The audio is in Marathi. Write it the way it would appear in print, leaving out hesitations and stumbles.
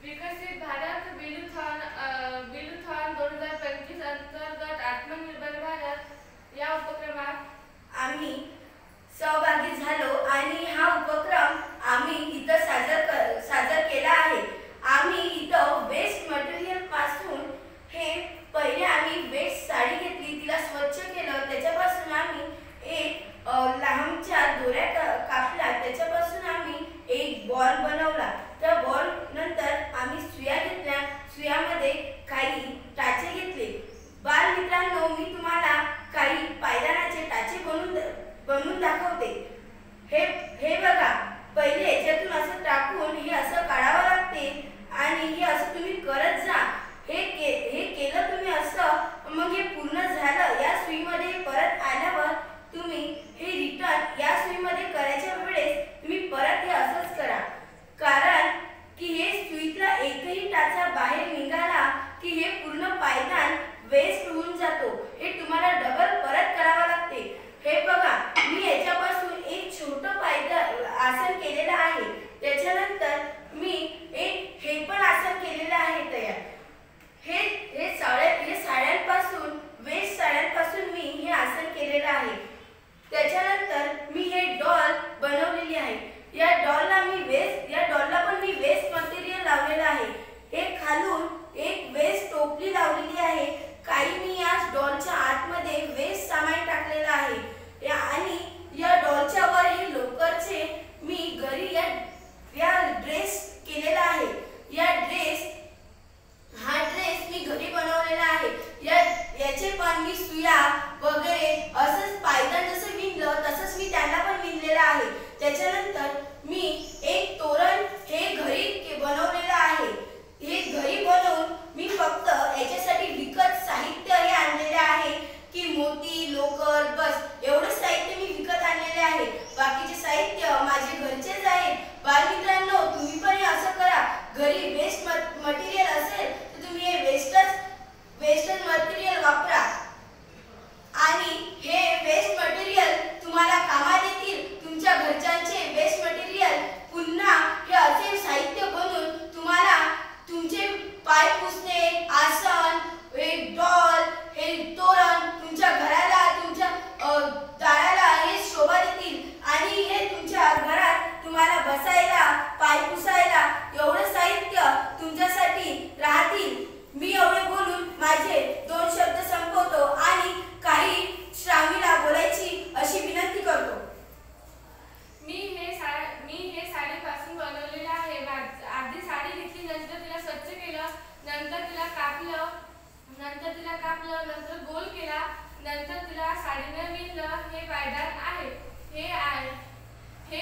विकसित भारत बिलुथॉन 2025 अंतर्गत आत्मनिर्भर भारत या उपक्रमात आम्ही सहभागी झालो आणि हा उपक्रम आम्ही इथं सादर केला आहे। आम्ही इथं वेस्ट मटेरियल पासून हे पहिले आम्ही वेस्ट साडी घेतली, तिला स्वच्छ केलं, त्याच्यापासून आम्ही एक लहानच्या दोऱ्या कापल्या, त्याच्यापासून आम्ही एक बॉल बनवला। त्या बॉल नंतर आम्ही सुया घेतल्या, सुयामध्ये काही टाचे घेतले। बाल मित्रांनो, मी तुम्हाला काही पायदानाचे टाचे बनवून दाखवते। हे बघा, पहिले याच्यातून असं टाकून हे असं काढावं लागते आणि हे असं तुम्ही करत जा। हे केलं तुम्ही असं, मग हे पूर्ण झालं। या सुईमध्ये परत आल्यावर तुम्ही हे रिटर्न या सुईमध्ये करायच्या वेळेस तुम्ही परत हे असंच करा, कारण की हे सुईतला एकही टाचा बाहेर निघाला की हे पूर्ण पायदान वेस्ट होऊन जातो। हे तुम्हाला डबल परत करावं लागते। हे बघा, मी याच्यापासून एक छोटं पायदान आसन केलेलं आहे, त्याच्यानंतर मी एक हे पण आसन केलेलं आहे तयार। हे साड्यांपासून वेस्ट साड्यांपासून मी हे आसन केलेलं आहे। त्याच्यानंतर मी हे डॉल बनवलेली आहे। या डॉलला पण मी वेस्ट मटेरियल लावलेलं आहे। हे खालून एक वेस्ट टोपली लावलेली आहे। काही मी या डॉलच्या आतमध्ये वेस्ट सामान टाकलेलं आहे आणि या डॉलच्या वर हे लोकरचे मी घरी या ड्रेस केलेला आहे। हा ड्रेस मी घरी बनवलेला आहे। याचे पण मी सुया वगैरे असंच पायदान जसं विणलं तसंच मी त्यांना पण विणलेलं आहे। त्याच्यानंतर मी एक तोरण हे घरी बनवलेलं आहे। हे घरी बनवून मी फक्त याच्यासाठी विकत साहित्य हे आणलेले आहे की मोती, लोकर, बस एवढं साहित्य मी विकत आणलेले आहे। बाकीचे साहित्य माझे घरचेच आहेत। बालमित्रांनो, तुम्ही पण असं करा। घरी वेस्ट मटेरियल असेल तर तुम्ही हे वेस्ट मटेरियल वापरा आणि हे वेस्ट मटेरियल तुम्हाला कामात येतील। तुमच्या घरच्यांचे वेस्ट मटेरियल पुन्हा हे असे साहित्य बनवून तुम्हाला तुमचे पाय पुसणे, आसन, हे डॉल, हे तोरण तुमच्या घराला, तुमच्या दाराला हे शोभा देतील आणि हे तुमच्या घरात तुम्हाला बसायला, पाय पुसायला एवढं साहित्य तुमच्यासाठी राहतील। मी एवढे बोलून माझे 2 शब्द संपवतो आणि काही श्रावणीला बोलायची अशी विनंती करतो। मी हे साडीपासून बनवलेलं आहे। आधी साडी घेतली, नंतर तिला स्वच्छ केलं, नंतर तिला कापलं, नंतर गोल केला, नंतर तिला साडीने विणलं। हे पायदान आहे। हे